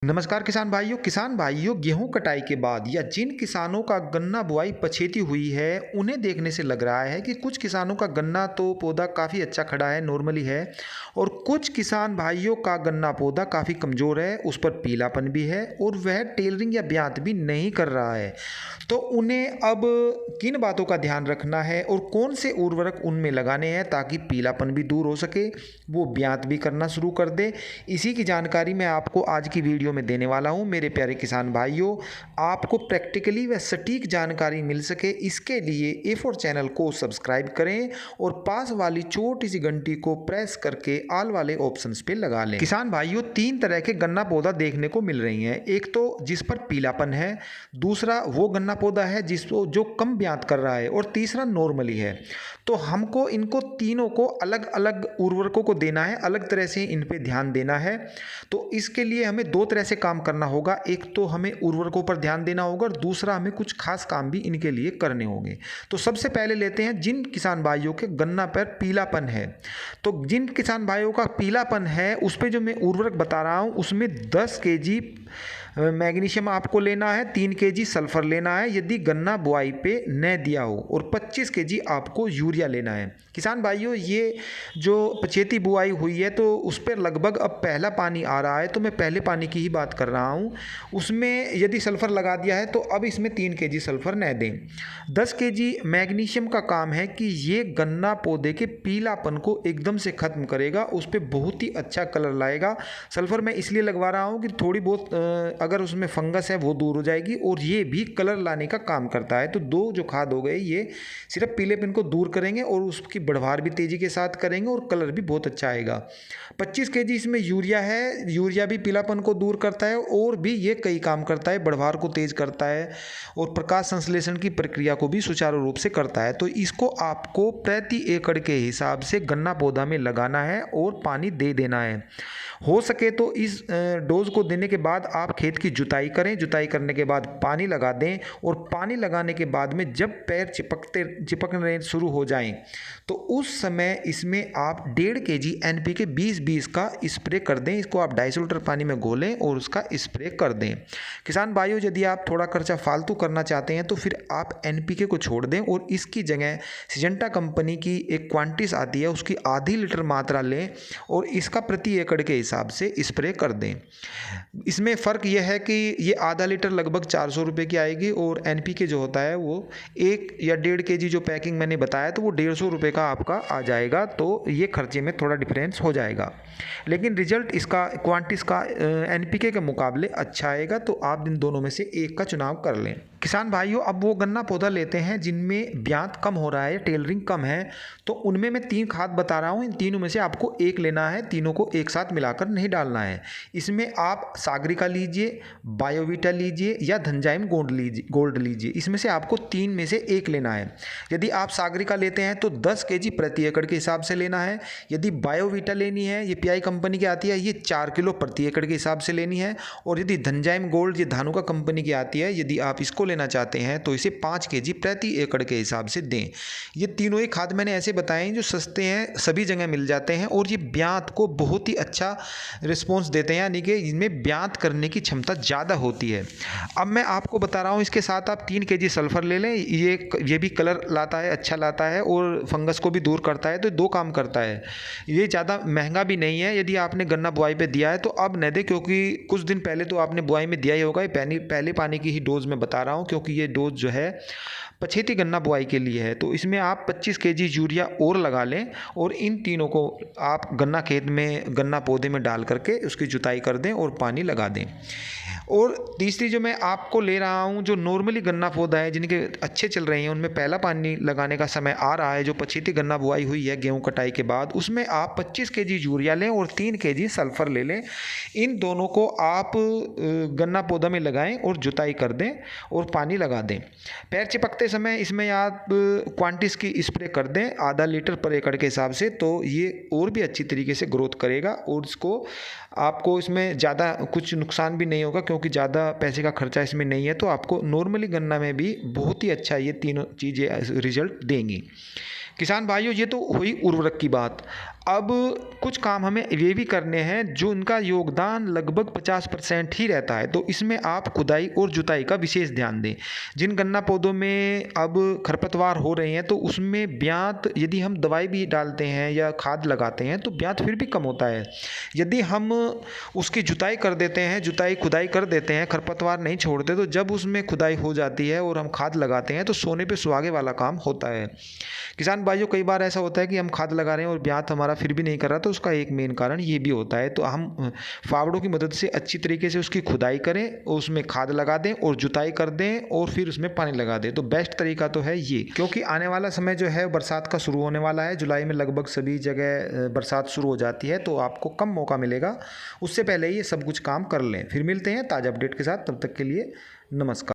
नमस्कार किसान भाइयों गेहूं कटाई के बाद या जिन किसानों का गन्ना बुआई पछेती हुई है उन्हें देखने से लग रहा है कि कुछ किसानों का गन्ना तो पौधा काफ़ी अच्छा खड़ा है, नॉर्मली है। और कुछ किसान भाइयों का गन्ना पौधा काफ़ी कमज़ोर है, उस पर पीलापन भी है और वह टेलरिंग या ब्यात भी नहीं कर रहा है। तो उन्हें अब किन बातों का ध्यान रखना है और कौन से उर्वरक उनमें लगाने हैं ताकि पीलापन भी दूर हो सके, वो ब्यात भी करना शुरू कर दे। इसी की जानकारी मैं आपको आज की वीडियो में देने वाला हूं। मेरे प्यारे किसान भाइयों, आपको प्रैक्टिकली व सटीक जानकारी मिल सके इसके लिए A4 चैनल को सब्सक्राइब करें और पास वाली छोटी सी घंटी को प्रेस करके ऑल वाले ऑप्शंस पे लगा लें। किसान भाइयों, तीन तरह के गन्ना पौधा देखने को मिल रही हैं। एक तो जिस पर पीलापन है, दूसरा वो गन्ना पौधा है जिसको जो कम ब्यात कर रहा है, और तीसरा नॉर्मली है। तो हमको इनको तीनों को अलग अलग उर्वरकों को देना है, अलग तरह से इन पे ध्यान देना है। तो इसके लिए हमें दो तरह से काम करना होगा। एक तो हमें उर्वरकों पर ध्यान देना होगा और दूसरा हमें कुछ खास काम भी इनके लिए करने होंगे। तो सबसे पहले लेते हैं जिन किसान भाइयों के गन्ना पर पीलापन है। तो जिन किसान भाइयों का पीलापन है उस पर जो मैं उर्वरक बता रहा हूँ उसमें 10 केजी मैग्नीशियम आपको लेना है, 3 केजी सल्फर लेना है यदि गन्ना बुआई पे न दिया हो, और 25 केजी आपको यूरिया लेना है। किसान भाइयों, ये जो पछेती बुआई हुई है तो उस पर लगभग अब पहला पानी आ रहा है, तो मैं पहले पानी की ही बात कर रहा हूँ। उसमें यदि सल्फर लगा दिया है तो अब इसमें 3 केजी सल्फर न दें। 10 केजी मैग्नीशियम का काम है कि ये गन्ना पौधे के पीलापन को एकदम से ख़त्म करेगा, उस पर बहुत ही अच्छा कलर लाएगा। सल्फर मैं इसलिए लगवा रहा हूँ कि थोड़ी बहुत अगर उसमें फंगस है वो दूर हो जाएगी, और ये भी कलर लाने का काम करता है। तो दो जो खाद हो गए ये सिर्फ पीलेपन को दूर करेंगे और उसकी बढ़वार भी तेज़ी के साथ करेंगे और कलर भी बहुत अच्छा आएगा। 25 केजी इसमें यूरिया है। यूरिया भी पीलापन को दूर करता है और भी ये कई काम करता है, बढ़वार को तेज करता है और प्रकाश संश्लेषण की प्रक्रिया को भी सुचारू रूप से करता है। तो इसको आपको प्रति एकड़ के हिसाब से गन्ना पौधा में लगाना है और पानी दे देना है। हो सके तो इस डोज को देने के बाद आप खेत की जुताई करें। जुताई करने के बाद पानी लगा दें, और पानी लगाने के बाद में जब पैर चिपकने शुरू हो जाएं तो उस समय इसमें आप 1.5 केजी NPK 20-20 का स्प्रे कर दें। इसको आप 250 लीटर पानी में घोलें और उसका स्प्रे कर दें। किसान भाइयों, यदि आप थोड़ा खर्चा फालतू करना चाहते हैं तो फिर आप NPK को छोड़ दें और इसकी जगह सिजेंटा कंपनी की एक क्वांटिस आती है, उसकी आधी लीटर मात्रा लें और इसका प्रति एकड़ के हिसाब से स्प्रे कर दें। इसमें फ़र्क यह है कि ये आधा लीटर लगभग 400 रुपये की आएगी, और NPK जो होता है वो 1 या 1.5 केजी जो पैकिंग मैंने बताया तो वो 150 रुपये का आपका आ जाएगा। तो ये खर्चे में थोड़ा डिफरेंस हो जाएगा, लेकिन रिजल्ट इसका क्वांटिस का NPK के मुकाबले अच्छा आएगा। तो आप इन दोनों में से एक का चुनाव कर लें। किसान भाइयों, अब वो गन्ना पौधा लेते हैं जिनमें ब्यात कम हो रहा है, टेलरिंग कम है। तो उनमें मैं 3 खाद बता रहा हूँ, इन तीनों में से आपको एक लेना है, तीनों को एक साथ मिलाकर नहीं डालना है। इसमें आप सागरिका लीजिए, बायोवीटा लीजिए या धनजाइम गोल्ड लीजिए। इसमें से आपको 3 में से एक लेना है। यदि आप सागरिका लेते हैं तो 10 केजी प्रति एकड़ के हिसाब से लेना है। यदि बायोवीटा लेनी है, ये PI कंपनी की आती है, ये 4 किलो प्रति एकड़ के हिसाब से लेनी है। और यदि धनजाइम गोल्ड, ये धानुका कंपनी की आती है, यदि आप इसको लेना चाहते हैं तो इसे 5 केजी प्रति एकड़ के हिसाब से दें। ये तीनों ही खाद मैंने ऐसे बताए हैं जो सस्ते हैं, सभी जगह मिल जाते हैं, और ये ब्यात को बहुत ही अच्छा रिस्पॉन्स देते हैं, यानी कि इनमें ब्यात करने की क्षमता ज़्यादा होती है। अब मैं आपको बता रहा हूँ, इसके साथ आप 3 केजी सल्फर ले लें। ये भी कलर लाता है, अच्छा लाता है और फंगस को भी दूर करता है। तो 2 काम करता है। ये ज़्यादा महंगा भी नहीं है। यदि आपने गन्ना बुआई पे दिया है तो अब न दे, क्योंकि कुछ दिन पहले तो आपने बुआई में दिया ही होगा। पहले पानी की ही डोज में बता रहा हूँ, क्योंकि ये डोज जो है पछेती गन्ना बुआई के लिए है। तो इसमें आप 25 केजी यूरिया और लगा लें, और इन तीनों को आप गन्ना खेत में, गन्ना पौधे में डाल करके उसकी जुताई कर दें और पानी लगा दें। और तीसरी जो मैं आपको ले रहा हूँ, जो नॉर्मली गन्ना पौधा है जिनके अच्छे चल रहे हैं, उनमें पहला पानी लगाने का समय आ रहा है, जो पछेती गन्ना बुआई हुई है गेहूं कटाई के बाद, उसमें आप 25 केजी यूरिया लें और 3 केजी सल्फर ले लें। इन दोनों को आप गन्ना पौधा में लगाएं और जुताई कर दें और पानी लगा दें। पैर चिपकते समय इसमें आप क्वांटिस की स्प्रे कर दें आधा लीटर पर एकड़ के हिसाब से। तो ये और भी अच्छी तरीके से ग्रोथ करेगा, और इसको आपको इसमें ज़्यादा कुछ नुकसान भी नहीं होगा, क्योंकि ज़्यादा पैसे का खर्चा इसमें नहीं है। तो आपको नॉर्मली गन्ना में भी बहुत ही अच्छा ये तीनों चीज़ें रिजल्ट देंगी। किसान भाइयों, ये तो हुई उर्वरक की बात। अब कुछ काम हमें ये भी करने हैं जो उनका योगदान लगभग 50% ही रहता है, तो इसमें आप खुदाई और जुताई का विशेष ध्यान दें। जिन गन्ना पौधों में अब खरपतवार हो रहे हैं तो उसमें ब्यात यदि हम दवाई भी डालते हैं या खाद लगाते हैं तो ब्यात फिर भी कम होता है। यदि हम उसकी जुताई कर देते हैं, जुताई खुदाई कर देते हैं, खरपतवार नहीं छोड़ते, तो जब उसमें खुदाई हो जाती है और हम खाद लगाते हैं तो सोने पे सुहागे वाला काम होता है। किसान भाइयों, कई बार ऐसा होता है कि हम खाद लगा रहे हैं और ब्यात हमारा फिर भी नहीं कर रहा, तो उसका एक मेन कारण ये भी होता है। तो हम फावड़ों की मदद से अच्छी तरीके से उसकी खुदाई करें और उसमें खाद लगा दें और जुताई कर दें और फिर उसमें पानी लगा दें, तो बेस्ट तरीका तो है ये। क्योंकि आने वाला समय जो है बरसात का शुरू होने वाला है, जुलाई में लगभग सभी जगह बरसात शुरू हो जाती है, तो आपको कम मौका मिलेगा, उससे पहले ही ये सब कुछ काम कर लें। फिर मिलते हैं ताज़ा अपडेट के साथ, तब तक के लिए नमस्कार।